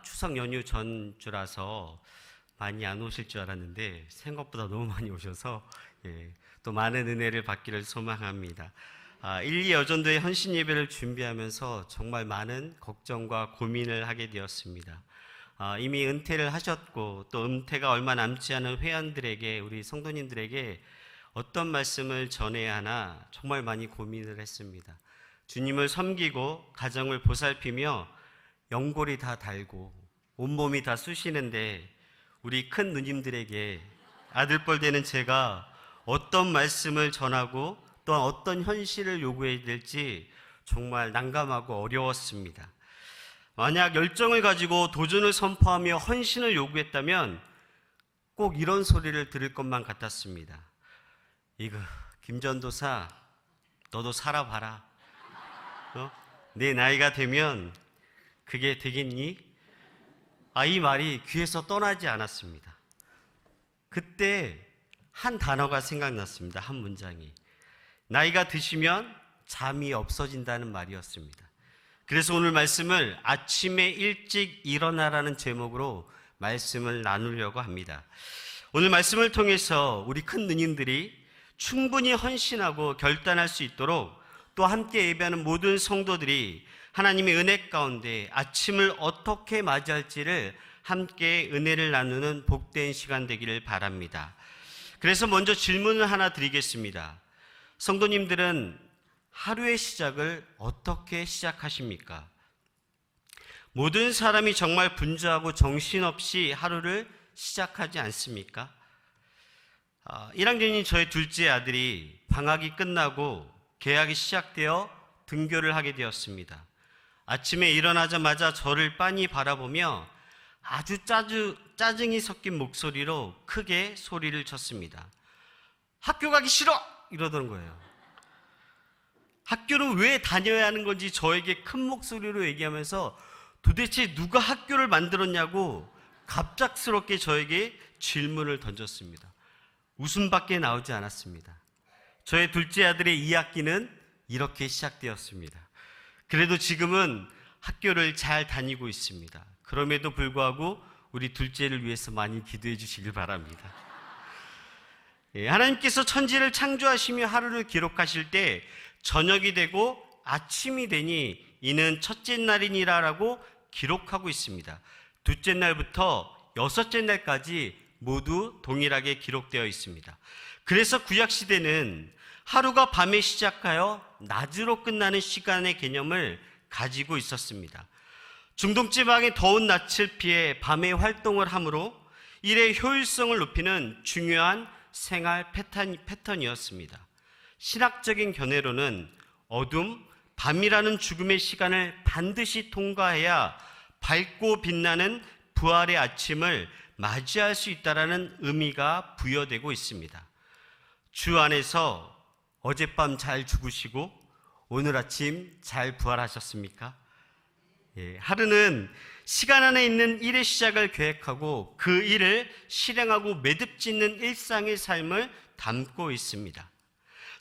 추석 연휴 전주라서 많이 안 오실 줄 알았는데 생각보다 너무 많이 오셔서 또 많은 은혜를 받기를 소망합니다. 1, 2 여전도의 헌신 예배를 준비하면서 정말 많은 걱정과 고민을 하게 되었습니다. 이미 은퇴를 하셨고 또 은퇴가 얼마 남지 않은 회원들에게, 우리 성도님들에게 어떤 말씀을 전해야 하나 정말 많이 고민을 했습니다. 주님을 섬기고 가정을 보살피며 연골이 다 달고 온몸이 다 쑤시는데 우리 큰 누님들에게 아들뻘 되는 제가 어떤 말씀을 전하고 또한 어떤 현실을 요구해야 될지 정말 난감하고 어려웠습니다. 만약 열정을 가지고 도전을 선포하며 헌신을 요구했다면 꼭 이런 소리를 들을 것만 같았습니다. 이거 김전도사 너도 살아봐라. 내 나이가 되면 그게 되겠니? 이 말이 귀에서 떠나지 않았습니다. 그때 한 단어가 생각났습니다. 한 문장이. 나이가 드시면 잠이 없어진다는 말이었습니다. 그래서 오늘 말씀을 아침에 일찍 일어나라는 제목으로 말씀을 나누려고 합니다. 오늘 말씀을 통해서 우리 큰 누님들이 충분히 헌신하고 결단할 수 있도록 또 함께 예배하는 모든 성도들이 하나님의 은혜 가운데 아침을 어떻게 맞이할지를 함께 은혜를 나누는 복된 시간 되기를 바랍니다. 그래서 먼저 질문을 하나 드리겠습니다. 성도님들은 하루의 시작을 어떻게 시작하십니까? 모든 사람이 정말 분주하고 정신없이 하루를 시작하지 않습니까? 1학년인 저의 둘째 아들이 방학이 끝나고 개학이 시작되어 등교를 하게 되었습니다. 아침에 일어나자마자 저를 빤히 바라보며 아주 짜증이 섞인 목소리로 크게 소리를 쳤습니다. 학교 가기 싫어! 이러던 거예요. 학교는 왜 다녀야 하는 건지 저에게 큰 목소리로 얘기하면서 도대체 누가 학교를 만들었냐고 갑작스럽게 저에게 질문을 던졌습니다. 웃음밖에 나오지 않았습니다. 저의 둘째 아들의 2학기는 이렇게 시작되었습니다. 그래도 지금은 학교를 잘 다니고 있습니다. 그럼에도 불구하고 우리 둘째를 위해서 많이 기도해 주시길 바랍니다. 하나님께서 천지를 창조하시며 하루를 기록하실 때 저녁이 되고 아침이 되니 이는 첫째 날이니라라고 기록하고 있습니다. 둘째 날부터 여섯째 날까지 모두 동일하게 기록되어 있습니다. 그래서 구약시대는 하루가 밤에 시작하여 낮으로 끝나는 시간의 개념을 가지고 있었습니다. 중동지방의 더운 낯을 피해 밤에 활동을 하므로 일의 효율성을 높이는 중요한 생활 패턴이었습니다. 신학적인 견해로는 어둠, 밤이라는 죽음의 시간을 반드시 통과해야 밝고 빛나는 부활의 아침을 맞이할 수 있다는 의미가 부여되고 있습니다. 주 안에서 어젯밤 잘 죽으시고 오늘 아침 잘 부활하셨습니까? 하루는 시간 안에 있는 일의 시작을 계획하고 그 일을 실행하고 매듭짓는 일상의 삶을 담고 있습니다.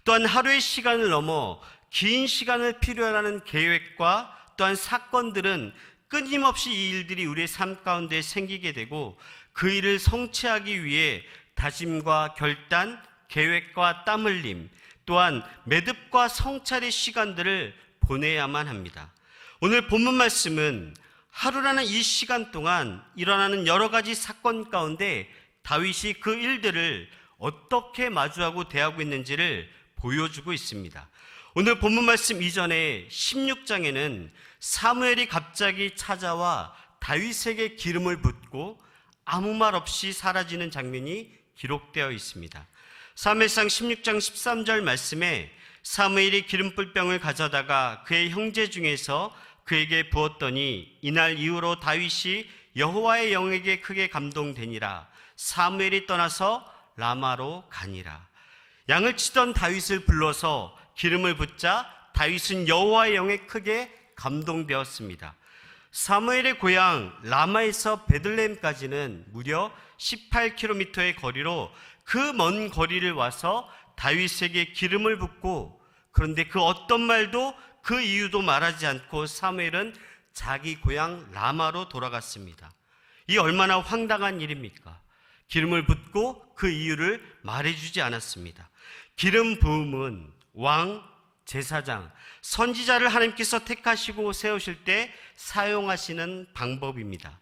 또한 하루의 시간을 넘어 긴 시간을 필요로 하는 계획과 또한 사건들은 끊임없이 이 일들이 우리의 삶 가운데 생기게 되고 그 일을 성취하기 위해 다짐과 결단, 계획과 땀 흘림, 또한 매듭과 성찰의 시간들을 보내야만 합니다. 오늘 본문 말씀은 하루라는 이 시간 동안 일어나는 여러 가지 사건 가운데 다윗이 그 일들을 어떻게 마주하고 대하고 있는지를 보여주고 있습니다. 오늘 본문 말씀 이전에 16장에는 사무엘이 갑자기 찾아와 다윗에게 기름을 붓고 아무 말 없이 사라지는 장면이 기록되어 있습니다. 사무엘상 16장 13절 말씀에 사무엘이 기름불병을 가져다가 그의 형제 중에서 그에게 부었더니 이날 이후로 다윗이 여호와의 영에게 크게 감동되니라. 사무엘이 떠나서 라마로 가니라. 양을 치던 다윗을 불러서 기름을 붓자 다윗은 여호와의 영에 크게 감동되었습니다. 사무엘의 고향 라마에서 베들레헴까지는 무려 18km의 거리로 그 먼 거리를 와서 다윗에게 기름을 붓고, 그런데 그 어떤 말도 그 이유도 말하지 않고 사무엘은 자기 고향 라마로 돌아갔습니다. 이 얼마나 황당한 일입니까? 기름을 붓고 그 이유를 말해주지 않았습니다. 기름 부음은 왕, 제사장, 선지자를 하나님께서 택하시고 세우실 때 사용하시는 방법입니다.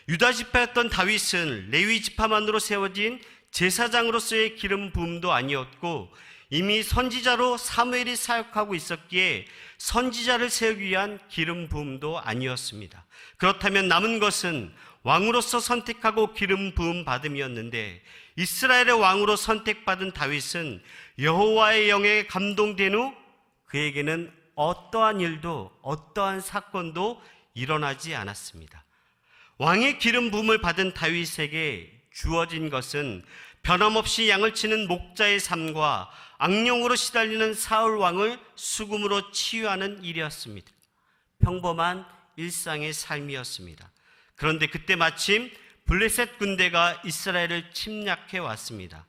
유다 지파였던 다윗은 레위 지파만으로 세워진 제사장으로서의 기름 부음도 아니었고 이미 선지자로 사무엘이 사역하고 있었기에 선지자를 세우기 위한 기름 부음도 아니었습니다. 그렇다면 남은 것은 왕으로서 선택하고 기름 부음 받음이었는데 이스라엘의 왕으로 선택받은 다윗은 여호와의 영에 감동된 후 그에게는 어떠한 일도 어떠한 사건도 일어나지 않았습니다. 왕의 기름 부음을 받은 다윗에게 주어진 것은 변함없이 양을 치는 목자의 삶과 악령으로 시달리는 사울 왕을 수금으로 치유하는 일이었습니다. 평범한 일상의 삶이었습니다. 그런데 그때 마침 블레셋 군대가 이스라엘을 침략해 왔습니다.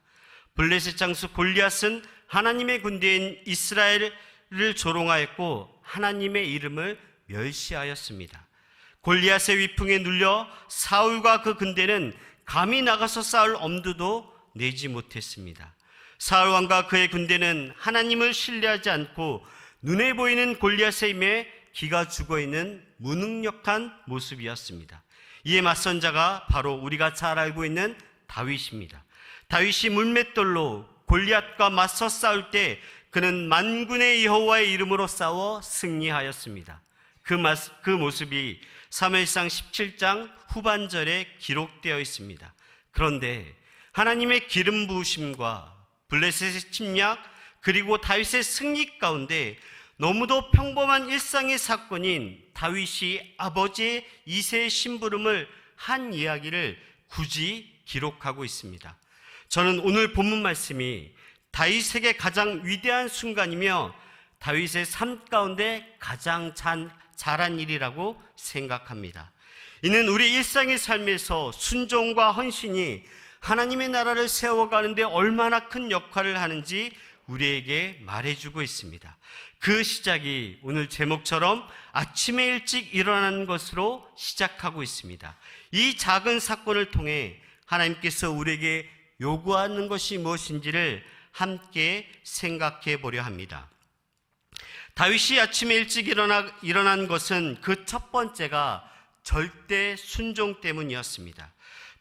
블레셋 장수 골리앗은 하나님의 군대인 이스라엘을 조롱하였고 하나님의 이름을 멸시하였습니다. 골리앗의 위풍에 눌려 사울과 그 군대는 감히 나가서 싸울 엄두도 내지 못했습니다. 사울 왕과 그의 군대는 하나님을 신뢰하지 않고 눈에 보이는 골리앗의 힘에 기가 죽어있는 무능력한 모습이었습니다. 이에 맞선 자가 바로 우리가 잘 알고 있는 다윗입니다. 다윗이 물맷돌로 골리앗과 맞서 싸울 때 그는 만군의 여호와의 이름으로 싸워 승리하였습니다. 그 모습이 사무엘상 17장 후반절에 기록되어 있습니다. 그런데 하나님의 기름 부으심과 블레셋의 침략 그리고 다윗의 승리 가운데 너무도 평범한 일상의 사건인 다윗이 아버지의 이새의 심부름을 한 이야기를 굳이 기록하고 있습니다. 저는 오늘 본문 말씀이 다윗에게 가장 위대한 순간이며 다윗의 삶 가운데 가장 잘한 일이라고 생각합니다. 이는 우리 일상의 삶에서 순종과 헌신이 하나님의 나라를 세워가는데 얼마나 큰 역할을 하는지 우리에게 말해주고 있습니다. 그 시작이 오늘 제목처럼 아침에 일찍 일어나는 것으로 시작하고 있습니다. 이 작은 사건을 통해 하나님께서 우리에게 요구하는 것이 무엇인지를 함께 생각해 보려 합니다. 다윗이 아침에 일찍 일어난 것은 그 첫 번째가 절대 순종 때문이었습니다.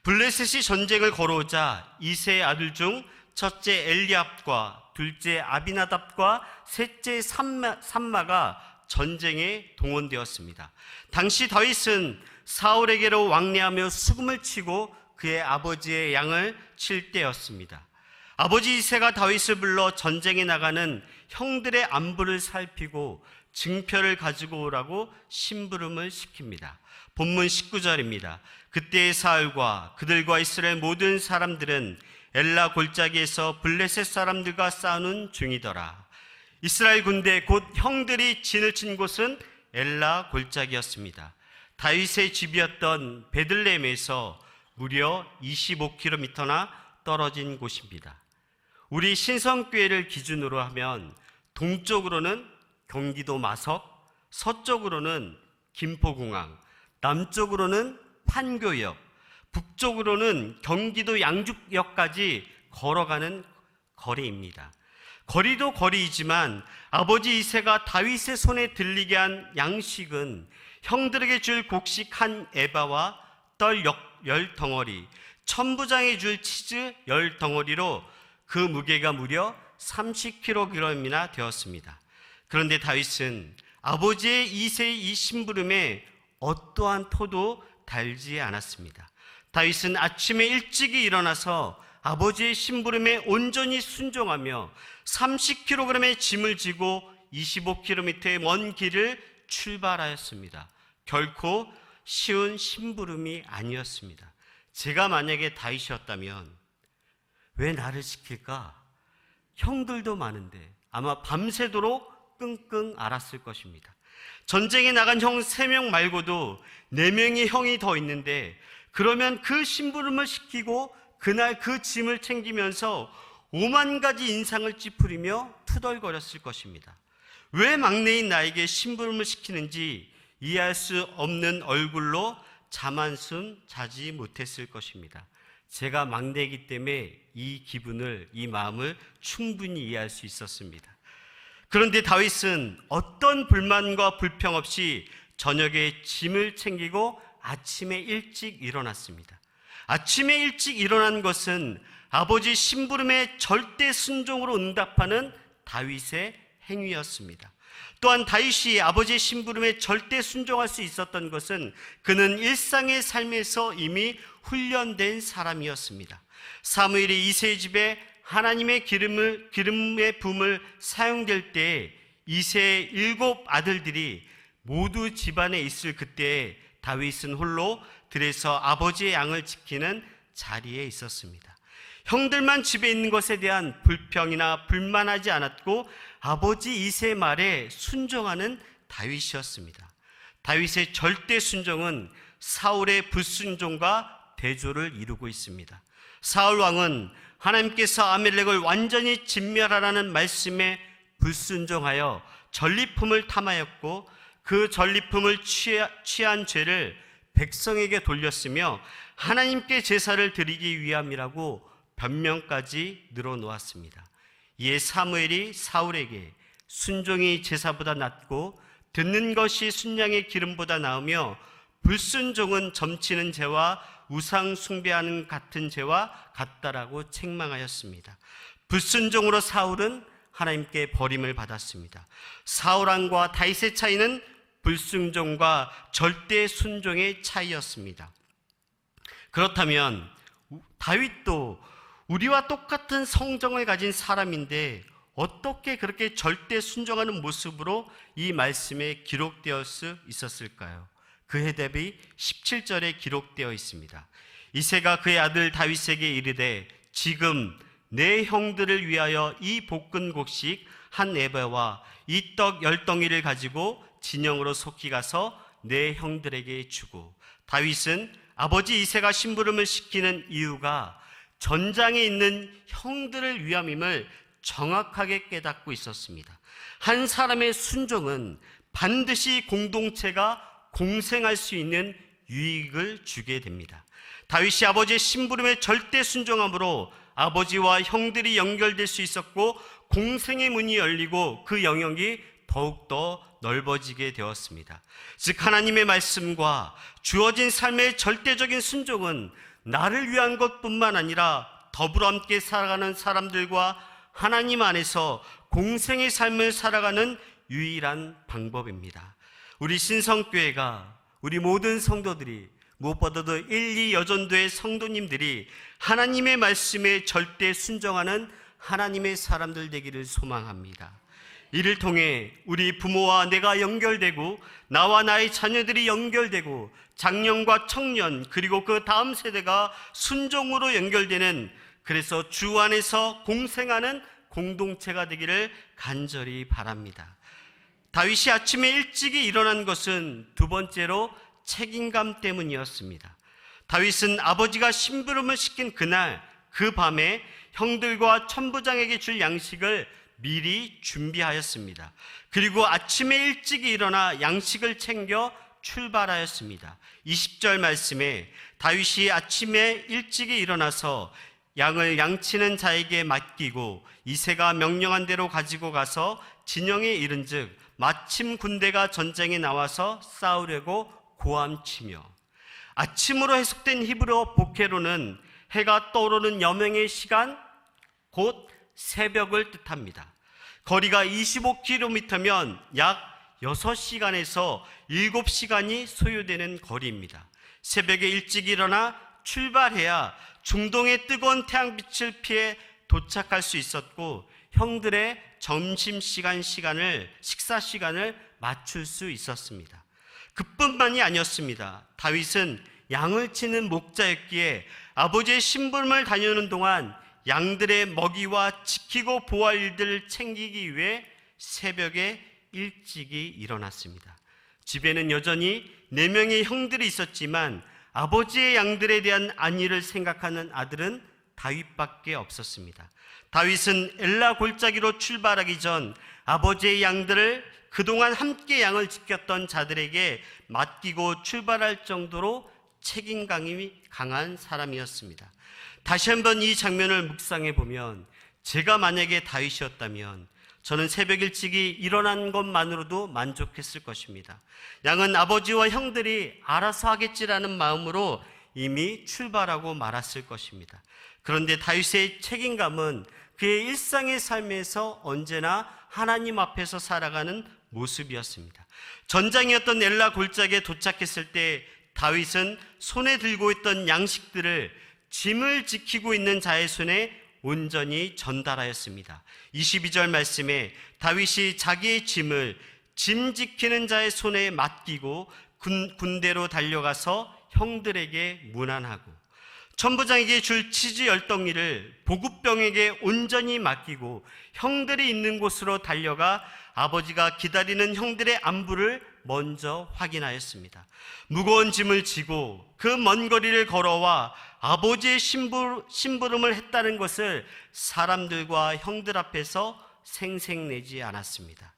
블레셋이 전쟁을 걸어오자 이새의 아들 중 첫째 엘리압과 둘째 아비나답과 셋째 삼마가 전쟁에 동원되었습니다. 당시 다윗은 사울에게로 왕래하며 수금을 치고 그의 아버지의 양을 칠 때였습니다. 아버지 이새가 다윗을 불러 전쟁에 나가는 형들의 안부를 살피고 증표를 가지고 오라고 심부름을 시킵니다. 본문 19절입니다. 그때의 사울과 그들과 이스라엘 모든 사람들은 엘라 골짜기에서 블레셋 사람들과 싸우는 중이더라. 이스라엘 군대 곧 형들이 진을 친 곳은 엘라 골짜기였습니다. 다윗의 집이었던 베들레헴에서 무려 25km나 떨어진 곳입니다. 우리 신성교회를 기준으로 하면 동쪽으로는 경기도 마석, 서쪽으로는 김포공항, 남쪽으로는 판교역, 북쪽으로는 경기도 양주역까지 걸어가는 거리입니다. 거리도 거리이지만 아버지 이새가 다윗의 손에 들리게 한 양식은 형들에게 줄 곡식 한 에바와 떡 10덩어리, 천부장에 줄 치즈 10덩어리로 그 무게가 무려 30kg이나 되었습니다. 그런데 다윗은 아버지의 이새의 이 심부름에 어떠한 토도 달지 않았습니다. 다윗은 아침에 일찍이 일어나서 아버지의 심부름에 온전히 순종하며 30kg의 짐을 지고 25km의 먼 길을 출발하였습니다. 결코 쉬운 심부름이 아니었습니다. 제가 만약에 다윗이었다면 왜 나를 시킬까? 형들도 많은데 아마 밤새도록 끙끙 앓았을 것입니다. 전쟁에 나간 형 3명 말고도 4명의 형이 더 있는데 그러면 그 심부름을 시키고 그날 그 짐을 챙기면서 5만 가지 인상을 찌푸리며 투덜거렸을 것입니다. 왜 막내인 나에게 심부름을 시키는지 이해할 수 없는 얼굴로 잠 한숨 자지 못했을 것입니다. 제가 막내이기 때문에 이 기분을, 이 마음을 충분히 이해할 수 있었습니다. 그런데 다윗은 어떤 불만과 불평 없이 저녁에 짐을 챙기고 아침에 일찍 일어났습니다. 아침에 일찍 일어난 것은 아버지 심부름에 절대 순종으로 응답하는 다윗의 행위였습니다. 또한 다윗이 아버지의 심부름에 절대 순종할 수 있었던 것은 그는 일상의 삶에서 이미 훈련된 사람이었습니다. 사무엘이 이새의 집에 하나님의 기름의 붐을 사용될 때 이새의 7 아들들이 모두 집안에 있을 그때에 다윗은 홀로 들에서 아버지의 양을 지키는 자리에 있었습니다. 형들만 집에 있는 것에 대한 불평이나 불만하지 않았고 아버지 이새의 말에 순종하는 다윗이었습니다. 다윗의 절대 순종은 사울의 불순종과 대조를 이루고 있습니다. 사울 왕은 하나님께서 아말렉을 완전히 진멸하라는 말씀에 불순종하여 전리품을 탐하였고 그 전리품을 취한 죄를 백성에게 돌렸으며 하나님께 제사를 드리기 위함이라고 변명까지 늘어놓았습니다. 이에 사무엘이 사울에게 순종이 제사보다 낫고 듣는 것이 순양의 기름보다 나으며 불순종은 점치는 죄와 우상 숭배하는 같은 죄와 같다라고 책망하였습니다. 불순종으로 사울은 하나님께 버림을 받았습니다. 사울 왕과 다윗의 차이는 불순종과 절대 순종의 차이였습니다. 그렇다면 다윗도 우리와 똑같은 성정을 가진 사람인데 어떻게 그렇게 절대 순종하는 모습으로 이 말씀에 기록되어 수 있었을까요? 그 해답이 17절에 기록되어 있습니다. 이새가 그의 아들 다윗에게 이르되 지금 내 형들을 위하여 이 볶은 곡식 한 에바와 이 떡 10덩이를 가지고 진영으로 속히 가서 내 형들에게 주고. 다윗은 아버지 이새가 심부름을 시키는 이유가 전장에 있는 형들을 위함임을 정확하게 깨닫고 있었습니다. 한 사람의 순종은 반드시 공동체가 공생할 수 있는 유익을 주게 됩니다. 다윗이 아버지의 심부름에 절대 순종함으로 아버지와 형들이 연결될 수 있었고 공생의 문이 열리고 그 영역이 더욱더 넓어지게 되었습니다. 즉 하나님의 말씀과 주어진 삶의 절대적인 순종은 나를 위한 것뿐만 아니라 더불어 함께 살아가는 사람들과 하나님 안에서 공생의 삶을 살아가는 유일한 방법입니다. 우리 신성교회가, 우리 모든 성도들이, 무엇보다도 1, 2 여전도의 성도님들이 하나님의 말씀에 절대 순종하는 하나님의 사람들 되기를 소망합니다. 이를 통해 우리 부모와 내가 연결되고 나와 나의 자녀들이 연결되고 장년과 청년 그리고 그 다음 세대가 순종으로 연결되는, 그래서 주 안에서 공생하는 공동체가 되기를 간절히 바랍니다. 다윗이 아침에 일찍이 일어난 것은 두 번째로 책임감 때문이었습니다. 다윗은 아버지가 심부름을 시킨 그날 그 밤에 형들과 천부장에게 줄 양식을 미리 준비하였습니다. 그리고 아침에 일찍이 일어나 양식을 챙겨 출발하였습니다. 20절 말씀에 다윗이 아침에 일찍이 일어나서 양을 양치는 자에게 맡기고 이새가 명령한 대로 가지고 가서 진영에 이른즉 마침 군대가 전쟁에 나와서 싸우려고 고함치며. 아침으로 해석된 히브리어 보케로는 해가 떠오르는 여명의 시간, 곧 새벽을 뜻합니다. 거리가 25km면 약 6시간에서 7시간이 소요되는 거리입니다. 새벽에 일찍 일어나 출발해야 중동의 뜨거운 태양빛을 피해 도착할 수 있었고 형들의 점심시간 식사 시간을 맞출 수 있었습니다. 그뿐만이 아니었습니다. 다윗은 양을 치는 목자였기에 아버지의 심부름을 다녀오는 동안 양들의 먹이와 지키고 보호할 일들을 챙기기 위해 새벽에 일찍이 일어났습니다. 집에는 여전히 4명의 형들이 있었지만 아버지의 양들에 대한 안위를 생각하는 아들은 다윗밖에 없었습니다. 다윗은 엘라 골짜기로 출발하기 전 아버지의 양들을 그동안 함께 양을 지켰던 자들에게 맡기고 출발할 정도로 책임감이 강한 사람이었습니다. 다시 한번 이 장면을 묵상해 보면 제가 만약에 다윗이었다면 저는 새벽 일찍이 일어난 것만으로도 만족했을 것입니다. 양은 아버지와 형들이 알아서 하겠지라는 마음으로 이미 출발하고 말았을 것입니다. 그런데 다윗의 책임감은 그의 일상의 삶에서 언제나 하나님 앞에서 살아가는 모습이었습니다. 전장이었던 엘라 골짜기에 도착했을 때 다윗은 손에 들고 있던 양식들을 짐을 지키고 있는 자의 손에 온전히 전달하였습니다. 22절 말씀에 다윗이 자기의 짐을 짐 지키는 자의 손에 맡기고 군대로 달려가서 형들에게 문안하고, 천부장에게 줄 치즈 10덩이를 보급병에게 온전히 맡기고 형들이 있는 곳으로 달려가 아버지가 기다리는 형들의 안부를 먼저 확인하였습니다. 무거운 짐을 지고 그 먼 거리를 걸어와 아버지의 심부름을 했다는 것을 사람들과 형들 앞에서 생색내지 않았습니다.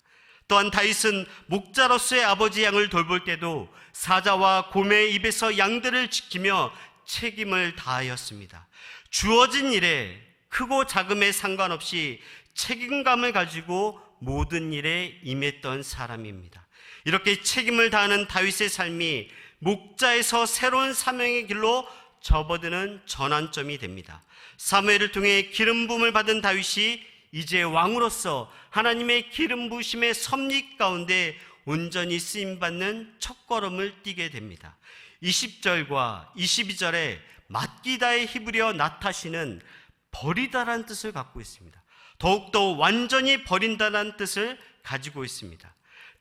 또한 다윗은 목자로서의 아버지 양을 돌볼 때도 사자와 곰의 입에서 양들을 지키며 책임을 다하였습니다. 주어진 일에 크고 작음에 상관없이 책임감을 가지고 모든 일에 임했던 사람입니다. 이렇게 책임을 다하는 다윗의 삶이 목자에서 새로운 사명의 길로 접어드는 전환점이 됩니다. 사무엘을 통해 기름 부음을 받은 다윗이 이제 왕으로서 하나님의 기름 부으심의 섭리 가운데 온전히 쓰임받는 첫걸음을 띄게 됩니다. 20절과 22절에 맡기다의 히브리어 나타시는 버리다라는 뜻을 갖고 있습니다. 더욱더 완전히 버린다는 뜻을 가지고 있습니다.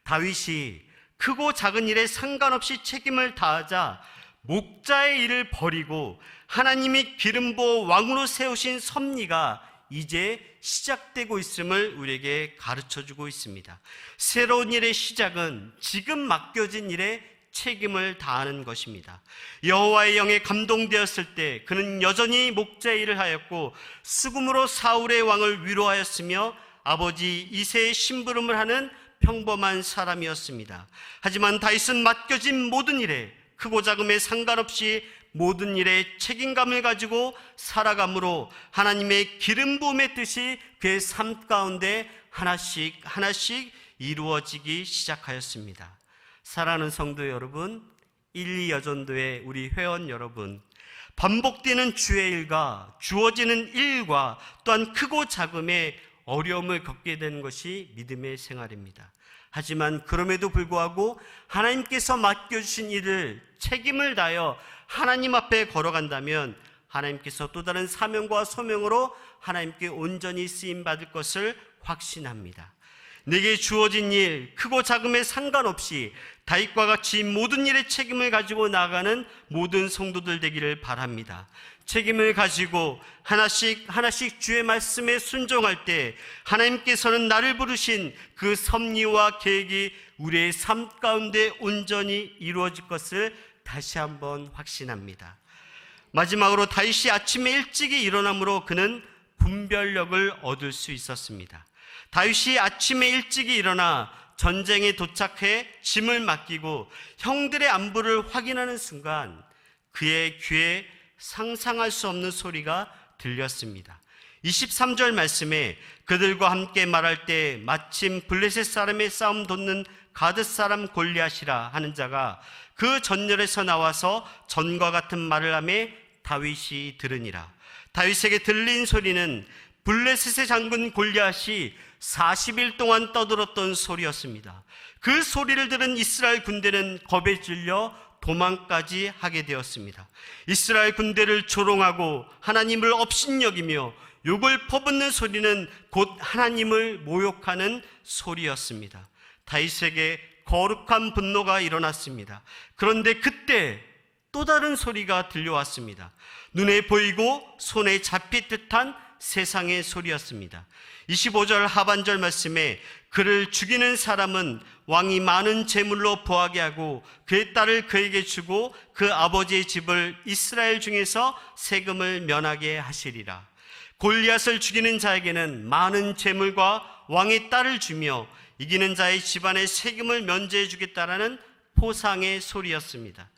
다윗이 크고 작은 일에 상관없이 책임을 다하자 목자의 일을 버리고 하나님이 기름 부어 왕으로 세우신 섭리가 이제 시작되고 있음을 우리에게 가르쳐주고 있습니다. 새로운 일의 시작은 지금 맡겨진 일에 책임을 다하는 것입니다. 여호와의 영에 감동되었을 때 그는 여전히 목자의 일을 하였고 수금으로 사울의 왕을 위로하였으며 아버지 이새의 심부름을 하는 평범한 사람이었습니다. 하지만 다윗은 맡겨진 모든 일에 크고 작음에 상관없이 모든 일에 책임감을 가지고 살아감으로 하나님의 기름 부음의 뜻이 그의 삶 가운데 하나씩 이루어지기 시작하였습니다. 사랑하는 성도 여러분, 1,2여전도의 우리 회원 여러분, 반복되는 주의 일과 주어지는 일과 또한 크고 작음의 어려움을 겪게 되는 것이 믿음의 생활입니다. 하지만 그럼에도 불구하고 하나님께서 맡겨주신 일을 책임을 다하여 하나님 앞에 걸어간다면 하나님께서 또 다른 사명과 소명으로 하나님께 온전히 쓰임받을 것을 확신합니다. 내게 주어진 일, 크고 작음에 상관없이 다윗과 같이 모든 일에 책임을 가지고 나아가는 모든 성도들 되기를 바랍니다. 책임을 가지고 하나씩 주의 말씀에 순종할 때 하나님께서는 나를 부르신 그 섭리와 계획이 우리의 삶 가운데 온전히 이루어질 것을 다시 한번 확신합니다. 마지막으로 다윗이 아침에 일찍이 일어남으로 그는 분별력을 얻을 수 있었습니다. 다윗이 아침에 일찍이 일어나 전쟁에 도착해 짐을 맡기고 형들의 안부를 확인하는 순간 그의 귀에 상상할 수 없는 소리가 들렸습니다. 23절 말씀에 그들과 함께 말할 때 마침 블레셋 사람의 싸움 돋는 가드 사람 골리앗이라 하는 자가 그 전열에서 나와서 전과 같은 말을 하며 다윗이 들으니라. 다윗에게 들린 소리는 블레셋의 장군 골리앗이 40일 동안 떠들었던 소리였습니다. 그 소리를 들은 이스라엘 군대는 겁에 질려 도망까지 하게 되었습니다. 이스라엘 군대를 조롱하고 하나님을 업신여기며 욕을 퍼붓는 소리는 곧 하나님을 모욕하는 소리였습니다. 다윗에게 거룩한 분노가 일어났습니다. 그런데 그때 또 다른 소리가 들려왔습니다. 눈에 보이고 손에 잡힐 듯한 세상의 소리였습니다. 25절 하반절 말씀에 그를 죽이는 사람은 왕이 많은 재물로 보하게 하고 그의 딸을 그에게 주고 그 아버지의 집을 이스라엘 중에서 세금을 면하게 하시리라. 골리앗을 죽이는 자에게는 많은 재물과 왕의 딸을 주며 이기는 자의 집안의 세금을 면제해 주겠다라는 포상의 소리였습니다.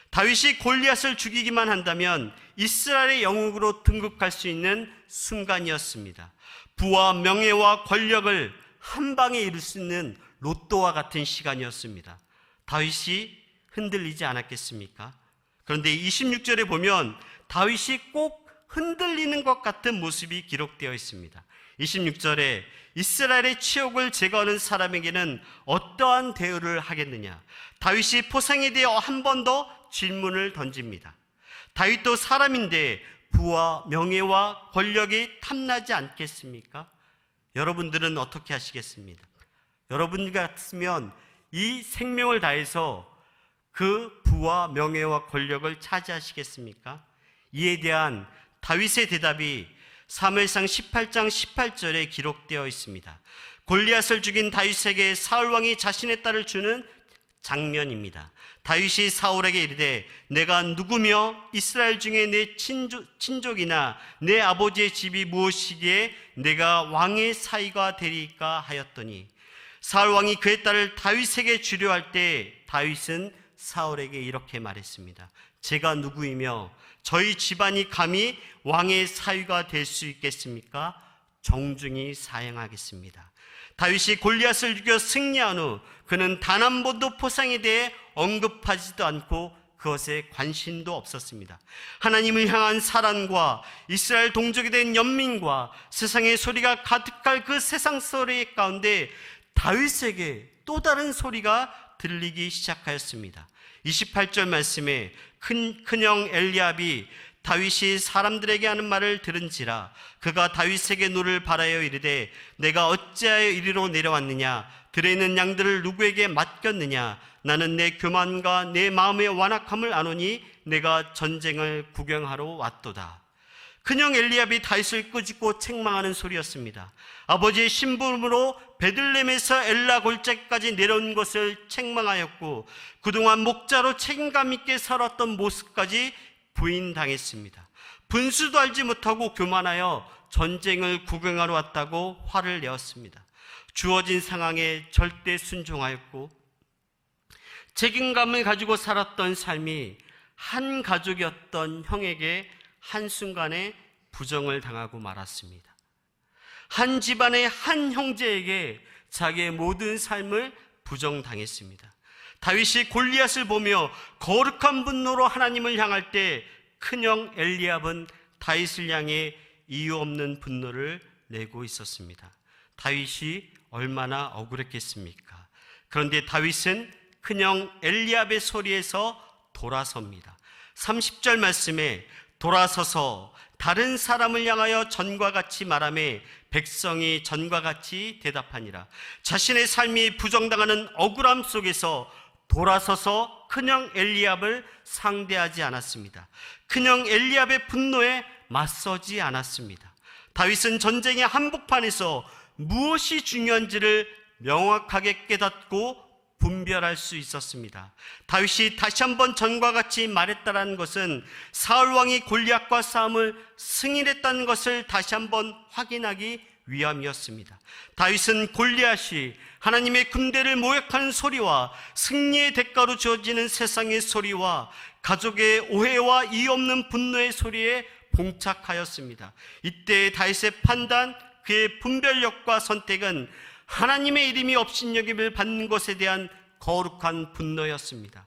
다윗이 골리앗을 죽이기만 한다면 이스라엘의 영웅으로 등극할 수 있는 순간이었습니다. 부와 명예와 권력을 한 방에 이룰 수 있는 로또와 같은 시간이었습니다. 다윗이 흔들리지 않았겠습니까? 그런데 26절에 보면 다윗이 꼭 흔들리는 것 같은 모습이 기록되어 있습니다. 26절에 이스라엘의 치욕을 제거하는 사람에게는 어떠한 대우를 하겠느냐? 다윗이 포상에 대해 한 번 더 질문을 던집니다. 다윗도 사람인데 부와 명예와 권력이 탐나지 않겠습니까? 여러분들은 어떻게 하시겠습니까? 여러분 같으면 이 생명을 다해서 그 부와 명예와 권력을 차지하시겠습니까? 이에 대한 다윗의 대답이 사무엘상 18장 18절에 기록되어 있습니다. 골리앗을 죽인 다윗에게 사울 왕이 자신의 딸을 주는 장면입니다. 다윗이 사울에게 이르되 내가 누구며 이스라엘 중에 내 친족이나 내 아버지의 집이 무엇이기에 내가 왕의 사위가 되리까 하였더니 사울 왕이 그의 딸을 다윗에게 주려 할 때 다윗은 사울에게 이렇게 말했습니다. 제가 누구이며 저희 집안이 감히 왕의 사위가 될 수 있겠습니까? 정중히 사양하겠습니다. 다윗이 골리앗을 죽여 승리한 후 그는 단 한 번도 포상에 대해 언급하지도 않고 그것에 관심도 없었습니다. 하나님을 향한 사랑과 이스라엘 동족이 된 연민과 세상의 소리가 가득할 그 세상 소리 가운데 다윗에게 또 다른 소리가 들리기 시작하였습니다. 28절 말씀에 큰형 엘리압이 다윗이 사람들에게 하는 말을 들은지라 그가 다윗에게 노를 바라여 이르되 내가 어찌하여 이리로 내려왔느냐? 들에 있는 양들을 누구에게 맡겼느냐? 나는 내 교만과 내 마음의 완악함을 아노니 내가 전쟁을 구경하러 왔도다. 큰형 엘리압이 다윗을 꾸짖고 책망하는 소리였습니다. 아버지의 심부름으로 베들레헴에서 엘라 골짜기까지 내려온 것을 책망하였고 그동안 목자로 책임감 있게 살았던 모습까지 부인당했습니다. 분수도 알지 못하고 교만하여 전쟁을 구경하러 왔다고 화를 내었습니다. 주어진 상황에 절대 순종하였고 책임감을 가지고 살았던 삶이 한 가족이었던 형에게 한순간에 부정을 당하고 말았습니다. 한 집안의 한 형제에게 자기의 모든 삶을 부정당했습니다. 다윗이 골리앗을 보며 거룩한 분노로 하나님을 향할 때 큰형 엘리압은 다윗을 향해 이유 없는 분노를 내고 있었습니다. 다윗이 얼마나 억울했겠습니까? 그런데 다윗은 큰형 엘리압의 소리에서 돌아섭니다. 30절 말씀에 돌아서서 다른 사람을 향하여 전과 같이 말하며 백성이 전과 같이 대답하니라. 자신의 삶이 부정당하는 억울함 속에서 돌아서서 큰형 엘리압을 상대하지 않았습니다. 큰형 엘리압의 분노에 맞서지 않았습니다. 다윗은 전쟁의 한복판에서 무엇이 중요한지를 명확하게 깨닫고 분별할 수 있었습니다. 다윗이 다시 한번 전과 같이 말했다는 것은 사울 왕이 골리앗과 싸움을 승리했다는 것을 다시 한번 확인하기 위함이었습니다. 다윗은 골리앗이 하나님의 군대를 모욕하는 소리와 승리의 대가로 주어지는 세상의 소리와 가족의 오해와 이유 없는 분노의 소리에 봉착하였습니다. 이때 다윗의 판단, 그의 분별력과 선택은 하나님의 이름이 업신여김을 받는 것에 대한 거룩한 분노였습니다.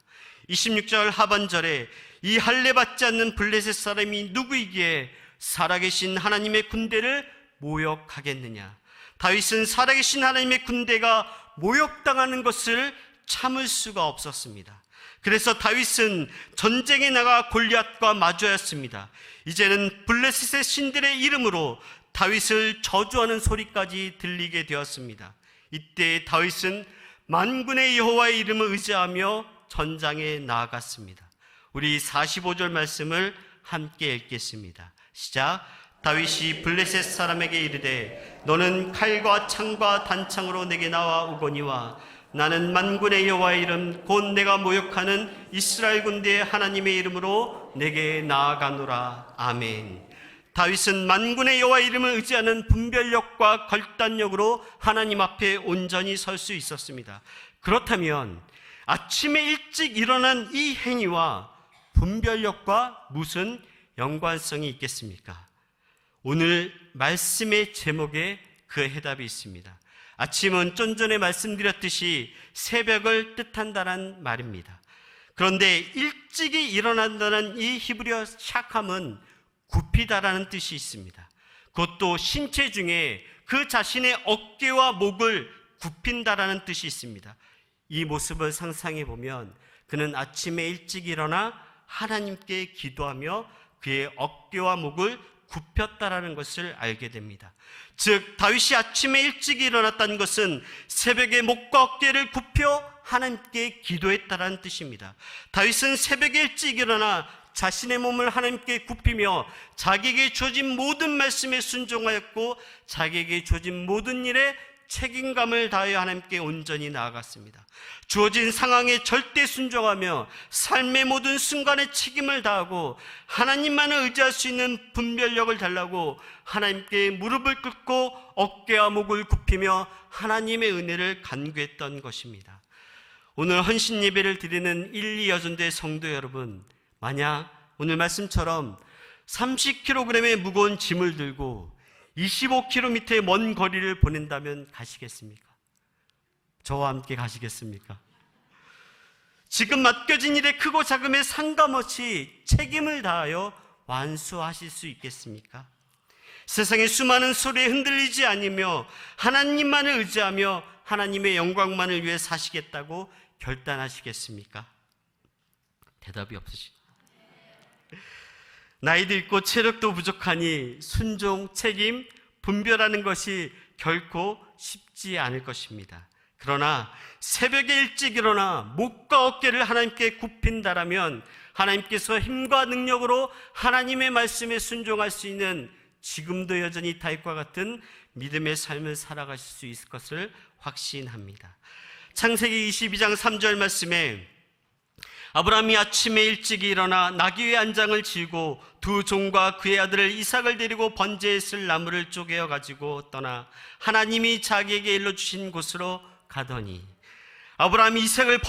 26절 하반절에 이 할례 받지 않는 블레셋 사람이 누구이기에 살아계신 하나님의 군대를 모욕하겠느냐? 다윗은 살아계신 하나님의 군대가 모욕당하는 것을 참을 수가 없었습니다. 그래서 다윗은 전쟁에 나가 골리앗과 마주하였습니다. 이제는 블레셋의 신들의 이름으로 다윗을 저주하는 소리까지 들리게 되었습니다. 이때 다윗은 만군의 여호와의 이름을 의지하며 전장에 나아갔습니다. 우리 45절 말씀을 함께 읽겠습니다. 시작. 다윗이 블레셋 사람에게 이르되 너는 칼과 창과 단창으로 내게 나와 오거니와 나는 만군의 여호와의 이름 곧 내가 모욕하는 이스라엘 군대의 하나님의 이름으로 내게 나아가노라. 아멘. 다윗은 만군의 여호와 이름을 의지하는 분별력과 결단력으로 하나님 앞에 온전히 설 수 있었습니다. 그렇다면 아침에 일찍 일어난 이 행위와 분별력과 무슨 연관성이 있겠습니까? 오늘 말씀의 제목에 그 해답이 있습니다. 아침은 좀 전에 말씀드렸듯이 새벽을 뜻한다는 말입니다. 그런데 일찍이 일어난다는 이 히브리어 샤캄은 굽히다라는 뜻이 있습니다. 그것도 신체 중에 그 자신의 어깨와 목을 굽힌다라는 뜻이 있습니다. 이 모습을 상상해 보면 그는 아침에 일찍 일어나 하나님께 기도하며 그의 어깨와 목을 굽혔다라는 것을 알게 됩니다. 즉 다윗이 아침에 일찍 일어났다는 것은 새벽에 목과 어깨를 굽혀 하나님께 기도했다라는 뜻입니다. 다윗은 새벽에 일찍 일어나 자신의 몸을 하나님께 굽히며 자기에게 주어진 모든 말씀에 순종하였고 자기에게 주어진 모든 일에 책임감을 다하여 하나님께 온전히 나아갔습니다. 주어진 상황에 절대 순종하며 삶의 모든 순간에 책임을 다하고 하나님만을 의지할 수 있는 분별력을 달라고 하나님께 무릎을 꿇고 어깨와 목을 굽히며 하나님의 은혜를 간구했던 것입니다. 오늘 헌신 예배를 드리는 1-2여전대 성도 여러분, 만약 오늘 말씀처럼 30kg의 무거운 짐을 들고 25km의 먼 거리를 보낸다면 가시겠습니까? 저와 함께 가시겠습니까? 지금 맡겨진 일에 크고 작음에 상관없이 책임을 다하여 완수하실 수 있겠습니까? 세상의 수많은 소리에 흔들리지 않으며 하나님만을 의지하며 하나님의 영광만을 위해 사시겠다고 결단하시겠습니까? 대답이 없으시죠? 나이도 있고 체력도 부족하니 순종, 책임, 분별하는 것이 결코 쉽지 않을 것입니다. 그러나 새벽에 일찍 일어나 목과 어깨를 하나님께 굽힌다라면 하나님께서 힘과 능력으로 하나님의 말씀에 순종할 수 있는 지금도 여전히 다윗과 같은 믿음의 삶을 살아가실 수 있을 것을 확신합니다. 창세기 22장 3절 말씀에 아브라함이 아침에 일찍 일어나 나귀의 안장을 지고 두 종과 그의 아들을 이삭을 데리고 번제에 쓸 나무를 쪼개어 가지고 떠나 하나님이 자기에게 일러주신 곳으로 가더니 아브라함이 이삭을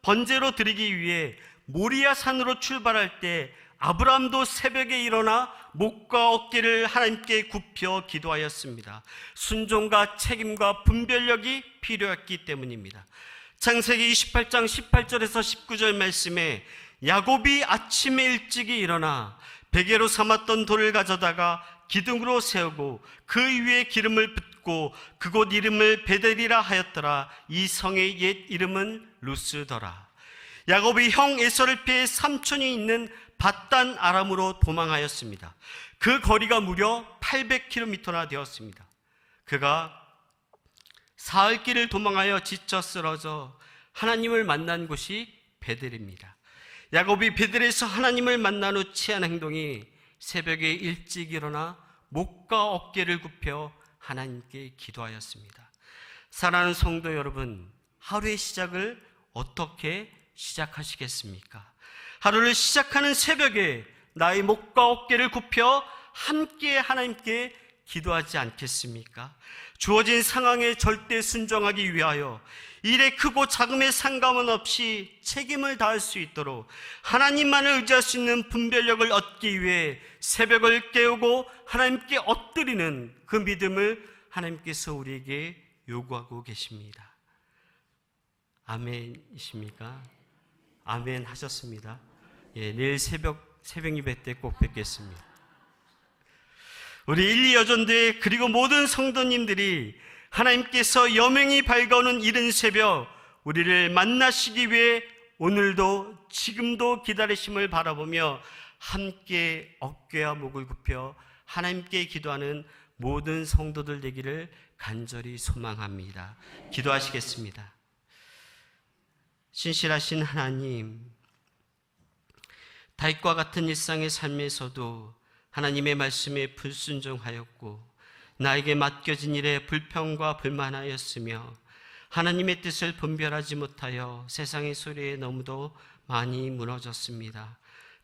번제로 드리기 위해 모리아 산으로 출발할 때 아브라함도 새벽에 일어나 목과 어깨를 하나님께 굽혀 기도하였습니다. 순종과 책임과 분별력이 필요했기 때문입니다. 창세기 28장 18절에서 19절 말씀에 야곱이 아침에 일찍이 일어나 베개로 삼았던 돌을 가져다가 기둥으로 세우고 그 위에 기름을 붓고 그곳 이름을 베델이라 하였더라. 이 성의 옛 이름은 루스더라. 야곱이 형 에서를 피해 삼촌이 있는 밧단 아람으로 도망하였습니다. 그 거리가 무려 800km나 되었습니다. 그가 사흘 길을 도망하여 지쳐 쓰러져 하나님을 만난 곳이 베델입니다. 야곱이 베델에서 하나님을 만난 후 취한 행동이 새벽에 일찍 일어나 목과 어깨를 굽혀 하나님께 기도하였습니다. 사랑하는 성도 여러분, 하루의 시작을 어떻게 시작하시겠습니까? 하루를 시작하는 새벽에 나의 목과 어깨를 굽혀 함께 하나님께 기도하지 않겠습니까? 주어진 상황에 절대 순종하기 위하여 일에 크고 작음에 상관은 없이 책임을 다할 수 있도록 하나님만을 의지할 수 있는 분별력을 얻기 위해 새벽을 깨우고 하나님께 엎드리는 그 믿음을 하나님께서 우리에게 요구하고 계십니다. 아멘이십니까? 아멘 하셨습니다. 내일 새벽 예배 때 꼭 뵙겠습니다. 우리 1-2여전대 그리고 모든 성도님들이 하나님께서 여명이 밝아오는 이른 새벽 우리를 만나시기 위해 오늘도 지금도 기다리심을 바라보며 함께 어깨와 목을 굽혀 하나님께 기도하는 모든 성도들 되기를 간절히 소망합니다. 기도하시겠습니다. 신실하신 하나님, 다윗과 같은 일상의 삶에서도 하나님의 말씀에 불순종하였고 나에게 맡겨진 일에 불평과 불만하였으며 하나님의 뜻을 분별하지 못하여 세상의 소리에 너무도 많이 무너졌습니다.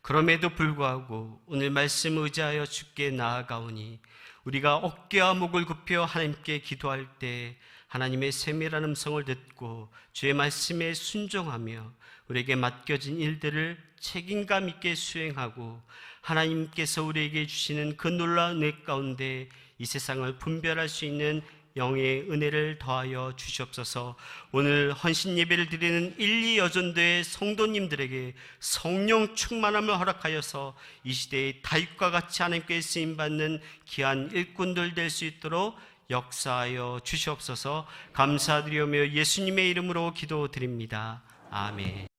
그럼에도 불구하고 오늘 말씀 의지하여 주께 나아가오니 우리가 어깨와 목을 굽혀 하나님께 기도할 때 하나님의 세밀한 음성을 듣고 주의 말씀에 순종하며 우리에게 맡겨진 일들을 책임감 있게 수행하고 하나님께서 우리에게 주시는 그 놀라운 은혜 가운데 이 세상을 분별할 수 있는 영의 은혜를 더하여 주시옵소서. 오늘 헌신 예배를 드리는 1, 2 여전도의 성도님들에게 성령 충만함을 허락하여서 이 시대의 다윗과 같이 하나님께 쓰임받는 귀한 일꾼들 될 수 있도록 역사하여 주시옵소서. 감사드리며 예수님의 이름으로 기도드립니다. 아멘.